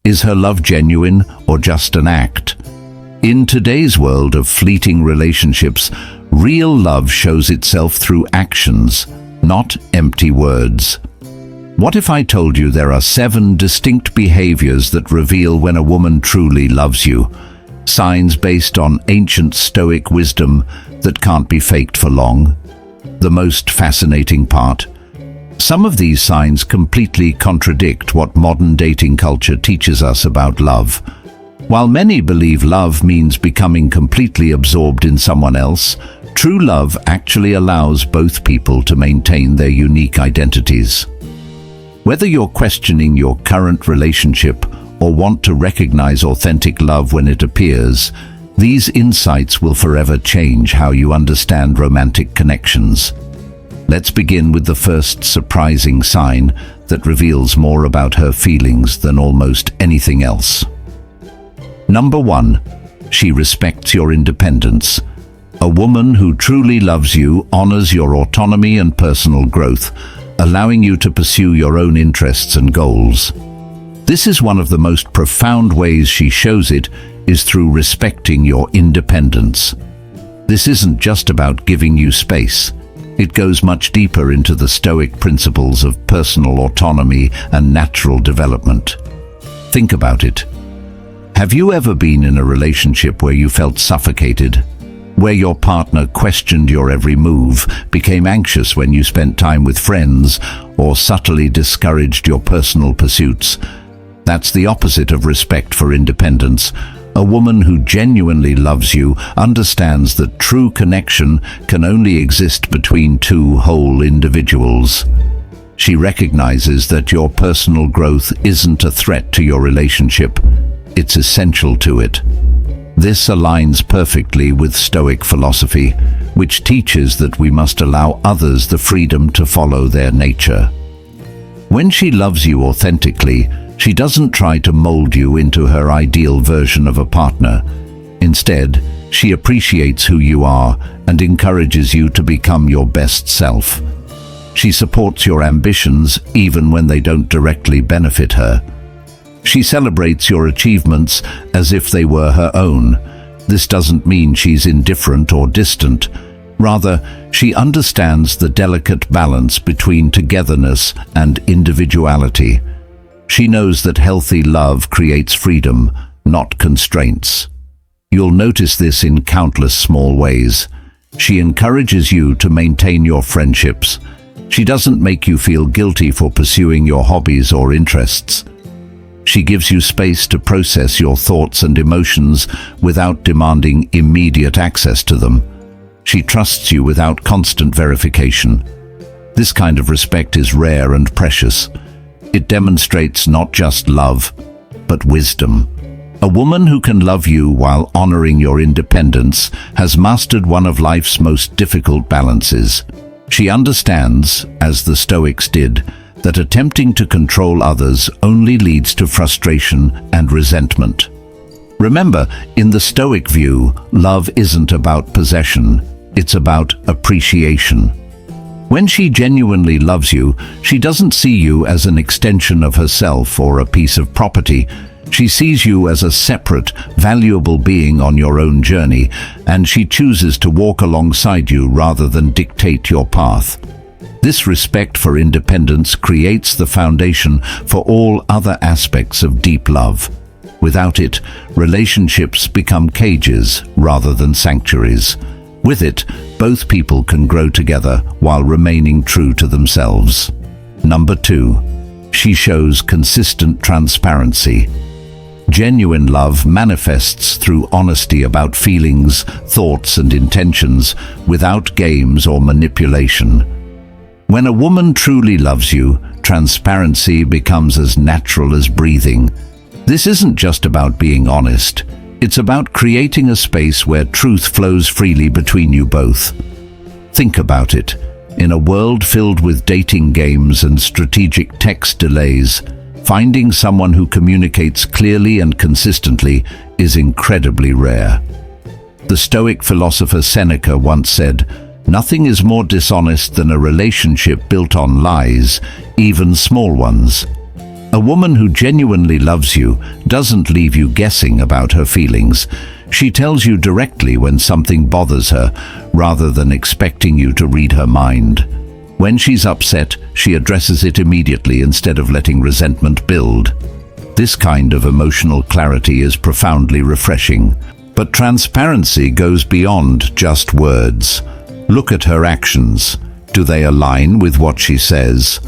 Is her love genuine or just an act? In today's world of fleeting relationships, real love shows itself through actions, not empty words. What if I told you there are 7 distinct behaviors that reveal when a woman truly loves you? Signs based on ancient Stoic wisdom that can't be faked for long. The most fascinating part: some of these signs completely contradict what modern dating culture teaches us about love. While many believe love means becoming completely absorbed in someone else, true love actually allows both people to maintain their unique identities. Whether you're questioning your current relationship or want to recognize authentic love when it appears, these insights will forever change how you understand romantic connections. Let's begin with the first surprising sign that reveals more about her feelings than almost anything else. Number 1. She respects your independence. A woman who truly loves you honors your autonomy and personal growth, allowing you to pursue your own interests and goals. This is one of the most profound ways she shows it, is through respecting your independence. This isn't just about giving you space. It goes much deeper into the Stoic principles of personal autonomy and natural development. Think about it. Have you ever been in a relationship where you felt suffocated? Where your partner questioned your every move, became anxious when you spent time with friends, or subtly discouraged your personal pursuits? That's the opposite of respect for independence. A woman who genuinely loves you understands that true connection can only exist between 2 whole individuals. She recognizes that your personal growth isn't a threat to your relationship. It's essential to it. This aligns perfectly with Stoic philosophy, which teaches that we must allow others the freedom to follow their nature. When she loves you authentically, she doesn't try to mold you into her ideal version of a partner. Instead, she appreciates who you are and encourages you to become your best self. She supports your ambitions even when they don't directly benefit her. She celebrates your achievements as if they were her own. This doesn't mean she's indifferent or distant. Rather, she understands the delicate balance between togetherness and individuality. She knows that healthy love creates freedom, not constraints. You'll notice this in countless small ways. She encourages you to maintain your friendships. She doesn't make you feel guilty for pursuing your hobbies or interests. She gives you space to process your thoughts and emotions without demanding immediate access to them. She trusts you without constant verification. This kind of respect is rare and precious. It demonstrates not just love, but wisdom. A woman who can love you while honoring your independence has mastered one of life's most difficult balances. She understands, as the Stoics did, that attempting to control others only leads to frustration and resentment. Remember, in the Stoic view, love isn't about possession, it's about appreciation. When she genuinely loves you, she doesn't see you as an extension of herself or a piece of property. She sees you as a separate, valuable being on your own journey, and she chooses to walk alongside you rather than dictate your path. This respect for independence creates the foundation for all other aspects of deep love. Without it, relationships become cages rather than sanctuaries. With it, both people can grow together while remaining true to themselves. Number 2. She shows consistent transparency. Genuine love manifests through honesty about feelings, thoughts, and intentions, without games or manipulation. When a woman truly loves you, transparency becomes as natural as breathing. This isn't just about being honest. It's about creating a space where truth flows freely between you both. Think about it. In a world filled with dating games and strategic text delays, finding someone who communicates clearly and consistently is incredibly rare. The Stoic philosopher Seneca once said, "Nothing is more dishonest than a relationship built on lies, even small ones." A woman who genuinely loves you doesn't leave you guessing about her feelings. She tells you directly when something bothers her, rather than expecting you to read her mind. When she's upset, she addresses it immediately instead of letting resentment build. This kind of emotional clarity is profoundly refreshing. But transparency goes beyond just words. Look at her actions. Do they align with what she says?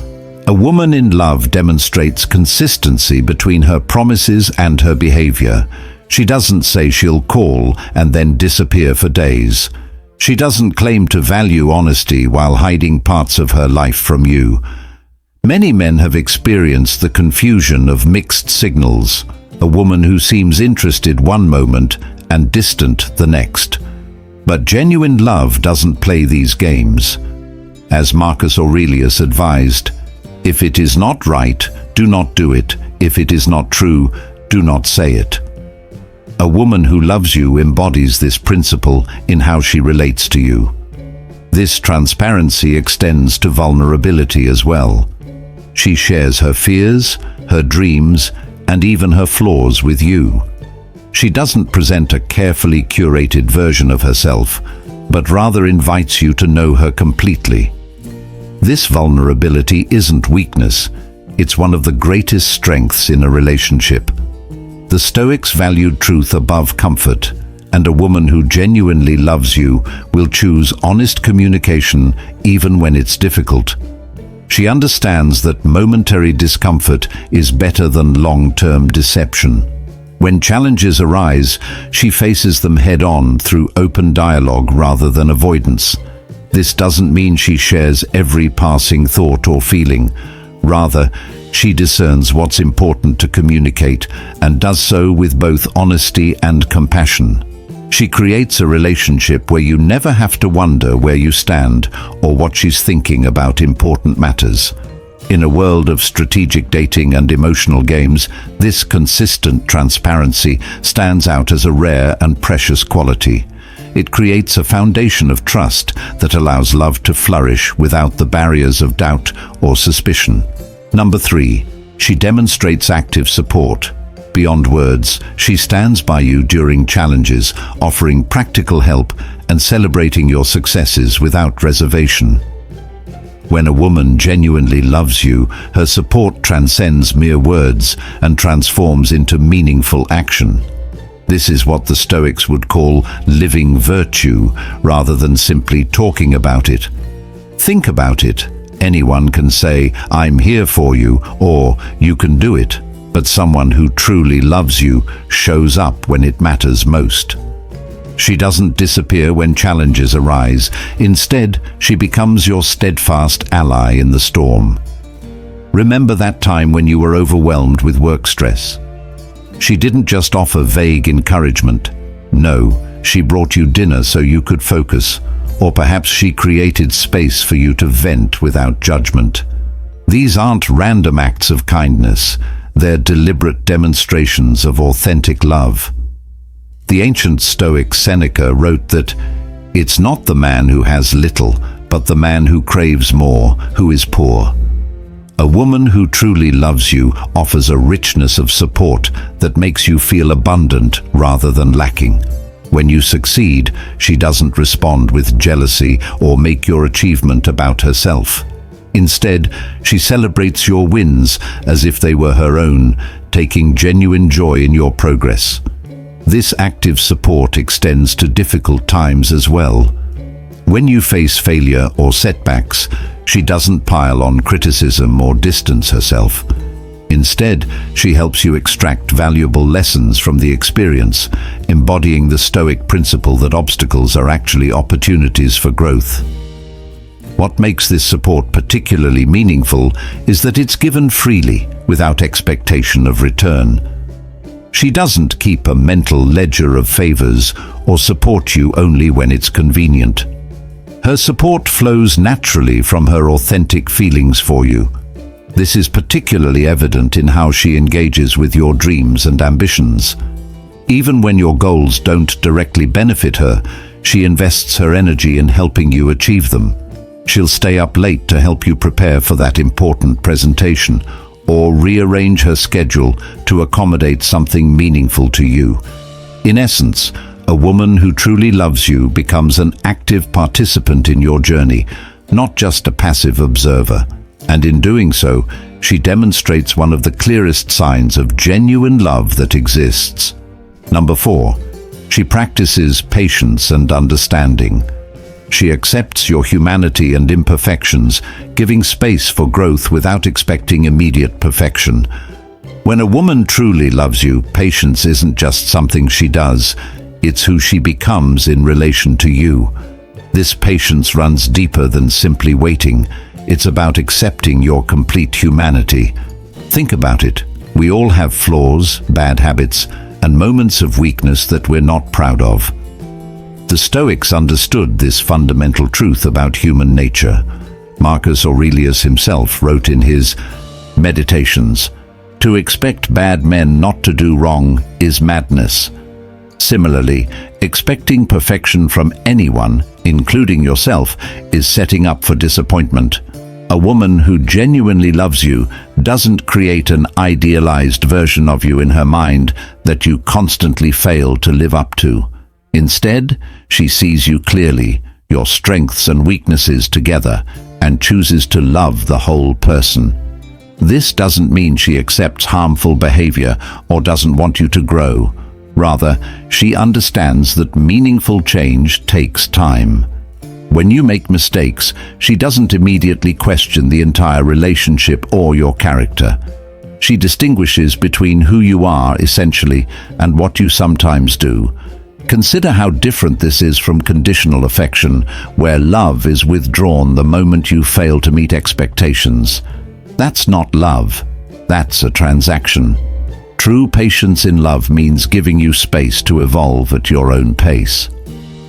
A woman in love demonstrates consistency between her promises and her behavior. She doesn't say she'll call and then disappear for days. She doesn't claim to value honesty while hiding parts of her life from you. Many men have experienced the confusion of mixed signals. A woman who seems interested one moment and distant the next. But genuine love doesn't play these games. As Marcus Aurelius advised, if it is not right, do not do it. If it is not true, do not say it. A woman who loves you embodies this principle in how she relates to you. This transparency extends to vulnerability as well. She shares her fears, her dreams, and even her flaws with you. She doesn't present a carefully curated version of herself, but rather invites you to know her completely. This vulnerability isn't weakness, it's one of the greatest strengths in a relationship. The Stoics valued truth above comfort, and a woman who genuinely loves you will choose honest communication even when it's difficult. She understands that momentary discomfort is better than long-term deception. When challenges arise, she faces them head-on through open dialogue rather than avoidance. This doesn't mean she shares every passing thought or feeling. Rather, she discerns what's important to communicate and does so with both honesty and compassion. She creates a relationship where you never have to wonder where you stand or what she's thinking about important matters. In a world of strategic dating and emotional games, this consistent transparency stands out as a rare and precious quality. It creates a foundation of trust that allows love to flourish without the barriers of doubt or suspicion. Number 3, she demonstrates active support. Beyond words, she stands by you during challenges, offering practical help and celebrating your successes without reservation. When a woman genuinely loves you, her support transcends mere words and transforms into meaningful action. This is what the Stoics would call living virtue, rather than simply talking about it. Think about it. Anyone can say, "I'm here for you," or "you can do it." But someone who truly loves you shows up when it matters most. She doesn't disappear when challenges arise. Instead, she becomes your steadfast ally in the storm. Remember that time when you were overwhelmed with work stress? She didn't just offer vague encouragement. No, she brought you dinner so you could focus. Or perhaps she created space for you to vent without judgment. These aren't random acts of kindness. They're deliberate demonstrations of authentic love. The ancient Stoic Seneca wrote that, "It's not the man who has little, but the man who craves more, who is poor." A woman who truly loves you offers a richness of support that makes you feel abundant rather than lacking. When you succeed, she doesn't respond with jealousy or make your achievement about herself. Instead, she celebrates your wins as if they were her own, taking genuine joy in your progress. This active support extends to difficult times as well. When you face failure or setbacks, she doesn't pile on criticism or distance herself. Instead, she helps you extract valuable lessons from the experience, embodying the Stoic principle that obstacles are actually opportunities for growth. What makes this support particularly meaningful is that it's given freely, without expectation of return. She doesn't keep a mental ledger of favors or support you only when it's convenient. Her support flows naturally from her authentic feelings for you. This is particularly evident in how she engages with your dreams and ambitions. Even when your goals don't directly benefit her, she invests her energy in helping you achieve them. She'll stay up late to help you prepare for that important presentation, or rearrange her schedule to accommodate something meaningful to you. In essence, a woman who truly loves you becomes an active participant in your journey, not just a passive observer. And in doing so, she demonstrates one of the clearest signs of genuine love that exists. Number 4, she practices patience and understanding. She accepts your humanity and imperfections, giving space for growth without expecting immediate perfection. When a woman truly loves you, patience isn't just something she does, it's who she becomes in relation to you. This patience runs deeper than simply waiting. It's about accepting your complete humanity. Think about it. We all have flaws, bad habits, and moments of weakness that we're not proud of. The Stoics understood this fundamental truth about human nature. Marcus Aurelius himself wrote in his Meditations, "To expect bad men not to do wrong is madness." Similarly, expecting perfection from anyone, including yourself, is setting up for disappointment. A woman who genuinely loves you doesn't create an idealized version of you in her mind that you constantly fail to live up to. Instead, she sees you clearly, your strengths and weaknesses together, and chooses to love the whole person. This doesn't mean she accepts harmful behavior or doesn't want you to grow. Rather, she understands that meaningful change takes time. When you make mistakes, she doesn't immediately question the entire relationship or your character. She distinguishes between who you are, essentially, and what you sometimes do. Consider how different this is from conditional affection, where love is withdrawn the moment you fail to meet expectations. That's not love. That's a transaction. True patience in love means giving you space to evolve at your own pace.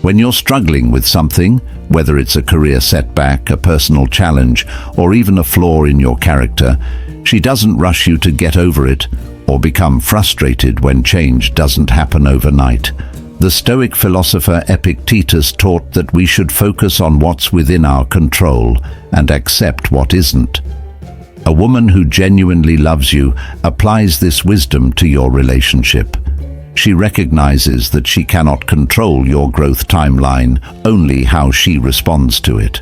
When you're struggling with something, whether it's a career setback, a personal challenge, or even a flaw in your character, she doesn't rush you to get over it or become frustrated when change doesn't happen overnight. The Stoic philosopher Epictetus taught that we should focus on what's within our control and accept what isn't. A woman who genuinely loves you applies this wisdom to your relationship. She recognizes that she cannot control your growth timeline, only how she responds to it.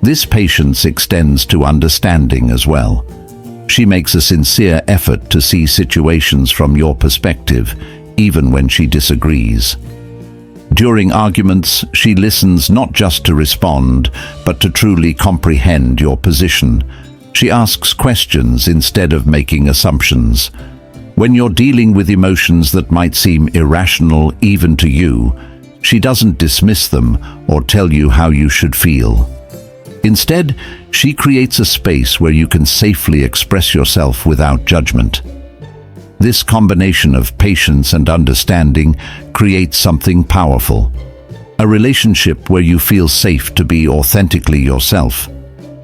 This patience extends to understanding as well. She makes a sincere effort to see situations from your perspective, even when she disagrees. During arguments, she listens not just to respond, but to truly comprehend your position. She asks questions instead of making assumptions. When you're dealing with emotions that might seem irrational even to you, she doesn't dismiss them or tell you how you should feel. Instead, she creates a space where you can safely express yourself without judgment. This combination of patience and understanding creates something powerful. A relationship where you feel safe to be authentically yourself.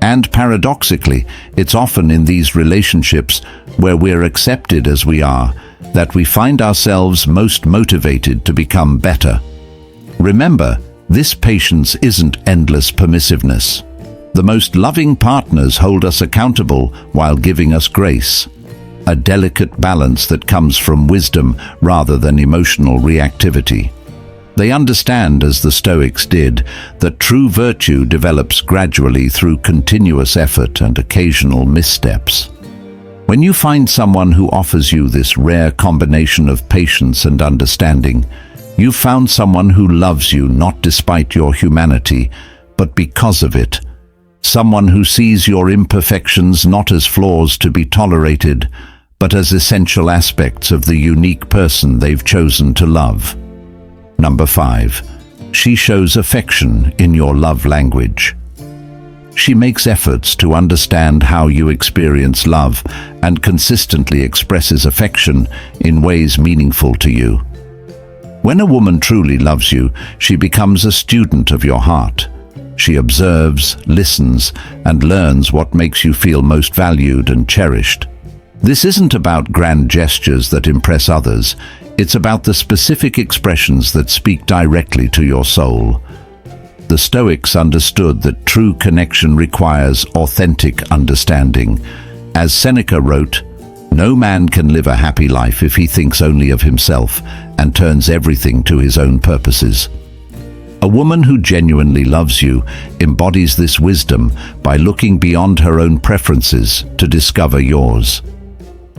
And paradoxically, it's often in these relationships where we're accepted as we are that we find ourselves most motivated to become better. Remember, this patience isn't endless permissiveness. The most loving partners hold us accountable while giving us grace. A delicate balance that comes from wisdom rather than emotional reactivity. They understand, as the Stoics did, that true virtue develops gradually through continuous effort and occasional missteps. When you find someone who offers you this rare combination of patience and understanding, you've found someone who loves you not despite your humanity, but because of it. Someone who sees your imperfections not as flaws to be tolerated, but as essential aspects of the unique person they've chosen to love. Number 5. She shows affection in your love language. She makes efforts to understand how you experience love and consistently expresses affection in ways meaningful to you. When a woman truly loves you, she becomes a student of your heart. She observes, listens, and learns what makes you feel most valued and cherished. This isn't about grand gestures that impress others. It's about the specific expressions that speak directly to your soul. The Stoics understood that true connection requires authentic understanding. As Seneca wrote, "No man can live a happy life if he thinks only of himself and turns everything to his own purposes." A woman who genuinely loves you embodies this wisdom by looking beyond her own preferences to discover yours.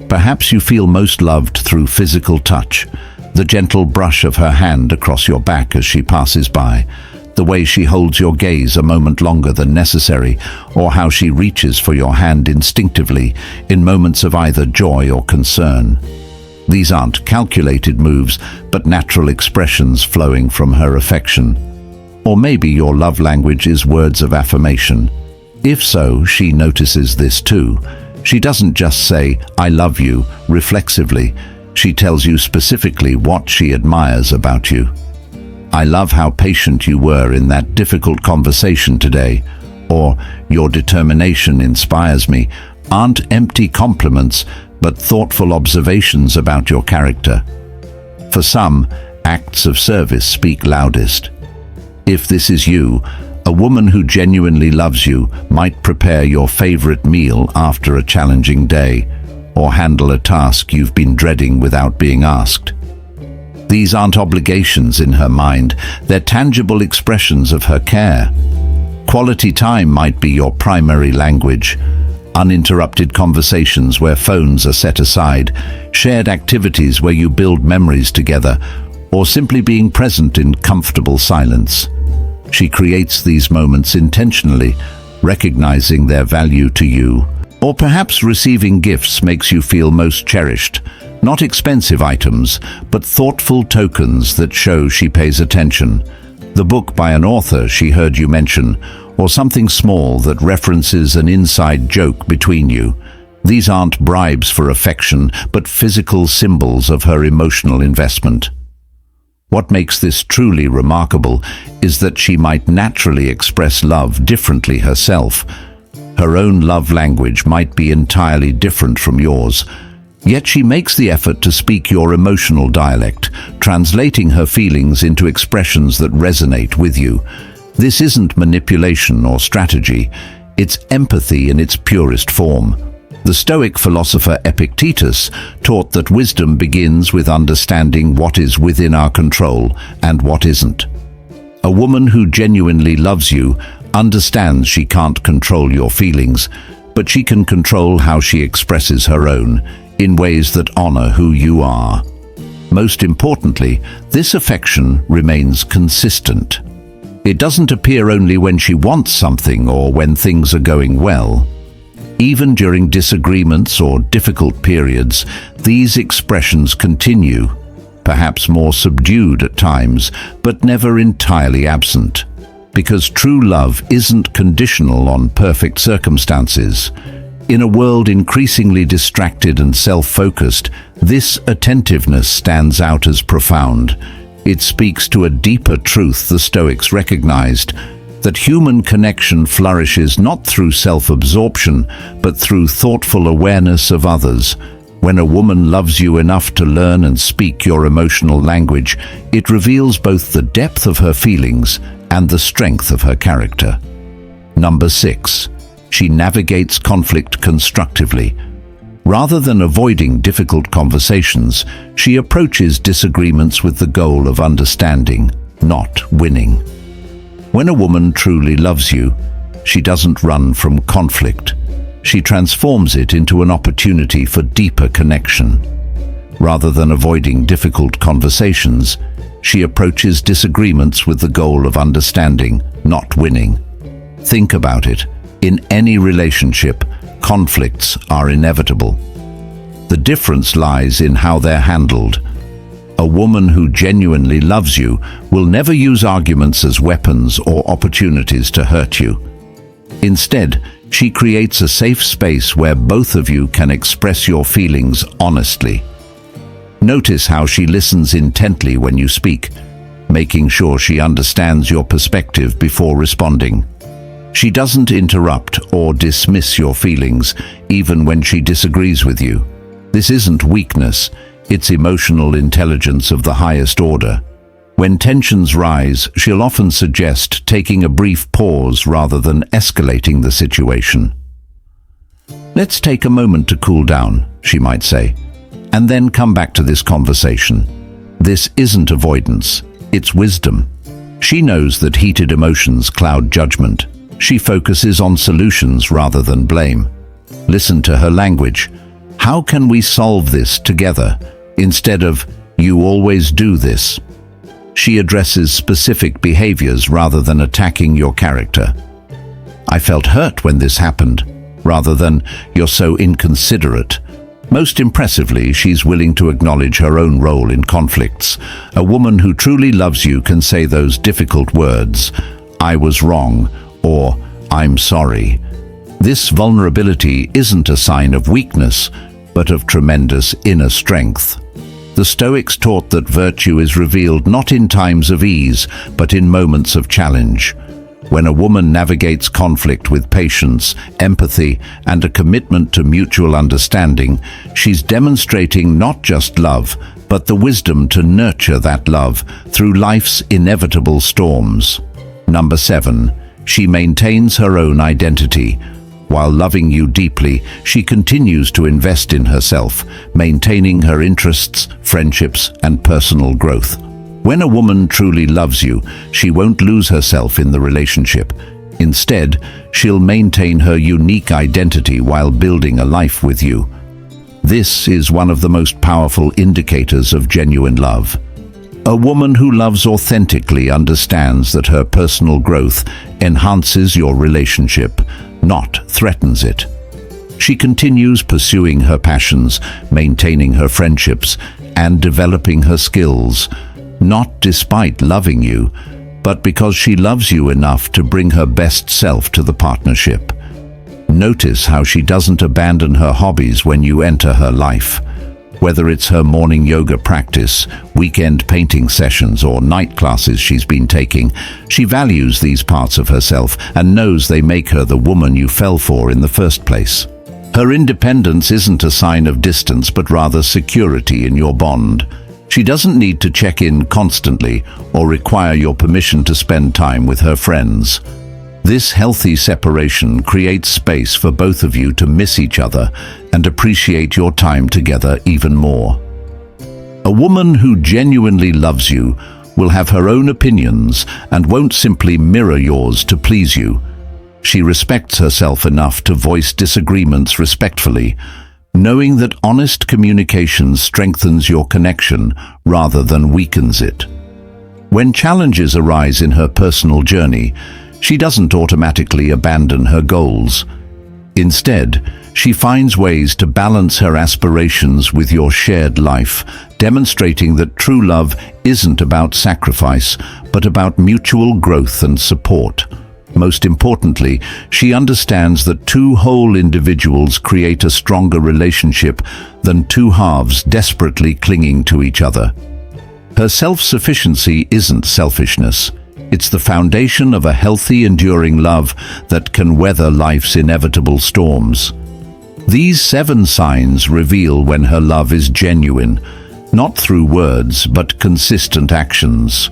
Perhaps you feel most loved through physical touch, the gentle brush of her hand across your back as she passes by, the way she holds your gaze a moment longer than necessary, or how she reaches for your hand instinctively in moments of either joy or concern. These aren't calculated moves, but natural expressions flowing from her affection. Or maybe your love language is words of affirmation. If so, she notices this too. She doesn't just say, "I love you," reflexively. She tells you specifically what she admires about you. "I love how patient you were in that difficult conversation today," or "Your determination inspires me," aren't empty compliments, but thoughtful observations about your character. For some, acts of service speak loudest. If this is you, a woman who genuinely loves you might prepare your favorite meal after a challenging day, or handle a task you've been dreading without being asked. These aren't obligations in her mind, they're tangible expressions of her care. Quality time might be your primary language. Uninterrupted conversations where phones are set aside, shared activities where you build memories together, or simply being present in comfortable silence. She creates these moments intentionally, recognizing their value to you. Or perhaps receiving gifts makes you feel most cherished. Not expensive items, but thoughtful tokens that show she pays attention. The book by an author she heard you mention, or something small that references an inside joke between you. These aren't bribes for affection, but physical symbols of her emotional investment. What makes this truly remarkable is that she might naturally express love differently herself. Her own love language might be entirely different from yours, yet she makes the effort to speak your emotional dialect, translating her feelings into expressions that resonate with you. This isn't manipulation or strategy, it's empathy in its purest form. The Stoic philosopher Epictetus taught that wisdom begins with understanding what is within our control and what isn't. A woman who genuinely loves you understands she can't control your feelings, but she can control how she expresses her own, in ways that honor who you are. Most importantly, this affection remains consistent. It doesn't appear only when she wants something or when things are going well. Even during disagreements or difficult periods, these expressions continue, perhaps more subdued at times, but never entirely absent. Because true love isn't conditional on perfect circumstances. In a world increasingly distracted and self-focused, this attentiveness stands out as profound. It speaks to a deeper truth the Stoics recognized, that human connection flourishes not through self-absorption, but through thoughtful awareness of others. When a woman loves you enough to learn and speak your emotional language, it reveals both the depth of her feelings and the strength of her character. Number 6. She navigates conflict constructively. Rather than avoiding difficult conversations, she approaches disagreements with the goal of understanding, not winning. When a woman truly loves you, she doesn't run from conflict. She transforms it into an opportunity for deeper connection. Rather than avoiding difficult conversations, she approaches disagreements with the goal of understanding, not winning. Think about it. In any relationship, conflicts are inevitable. The difference lies in how they're handled. A woman who genuinely loves you will never use arguments as weapons or opportunities to hurt you. Instead, she creates a safe space where both of you can express your feelings honestly. Notice how she listens intently when you speak, making sure she understands your perspective before responding. She doesn't interrupt or dismiss your feelings, even when she disagrees with you. This isn't weakness, it's emotional intelligence of the highest order. When tensions rise, she'll often suggest taking a brief pause rather than escalating the situation. Let's take a moment to cool down, she might say, and then come back to this conversation. This isn't avoidance, it's wisdom. She knows that heated emotions cloud judgment. She focuses on solutions rather than blame. Listen to her language. How can we solve this together? Instead of, you always do this. She addresses specific behaviors rather than attacking your character. I felt hurt when this happened, rather than, you're so inconsiderate. Most impressively, she's willing to acknowledge her own role in conflicts. A woman who truly loves you can say those difficult words, I was wrong, or I'm sorry. This vulnerability isn't a sign of weakness, but of tremendous inner strength. The Stoics taught that virtue is revealed not in times of ease, but in moments of challenge. When a woman navigates conflict with patience, empathy, and a commitment to mutual understanding, she's demonstrating not just love, but the wisdom to nurture that love through life's inevitable storms. Number 7. She maintains her own identity. While loving you deeply, she continues to invest in herself, maintaining her interests, friendships, and personal growth. When a woman truly loves you, she won't lose herself in the relationship. Instead, she'll maintain her unique identity while building a life with you. This is one of the most powerful indicators of genuine love. A woman who loves authentically understands that her personal growth enhances your relationship, not threatens it. She continues pursuing her passions, maintaining her friendships, and developing her skills, not despite loving you, but because she loves you enough to bring her best self to the partnership. Notice how she doesn't abandon her hobbies when you enter her life. Whether it's her morning yoga practice, weekend painting sessions, or night classes she's been taking, she values these parts of herself and knows they make her the woman you fell for in the first place. Her independence isn't a sign of distance, but rather security in your bond. She doesn't need to check in constantly or require your permission to spend time with her friends. This healthy separation creates space for both of you to miss each other and appreciate your time together even more. A woman who genuinely loves you will have her own opinions and won't simply mirror yours to please you. She respects herself enough to voice disagreements respectfully, knowing that honest communication strengthens your connection rather than weakens it. When challenges arise in her personal journey, she doesn't automatically abandon her goals. Instead, she finds ways to balance her aspirations with your shared life, demonstrating that true love isn't about sacrifice, but about mutual growth and support. Most importantly, she understands that two whole individuals create a stronger relationship than two halves desperately clinging to each other. Her self-sufficiency isn't selfishness. It's the foundation of a healthy, enduring love that can weather life's inevitable storms. These 7 signs reveal when her love is genuine, not through words, but consistent actions.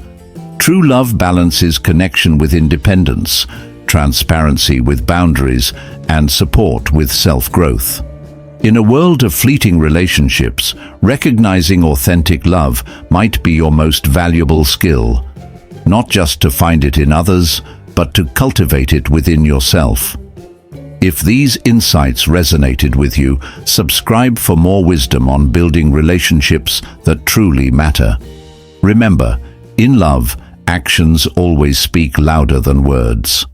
True love balances connection with independence, transparency with boundaries, and support with self-growth. In a world of fleeting relationships, recognizing authentic love might be your most valuable skill, not just to find it in others, but to cultivate it within yourself. If these insights resonated with you, subscribe for more wisdom on building relationships that truly matter. Remember, in love, actions always speak louder than words.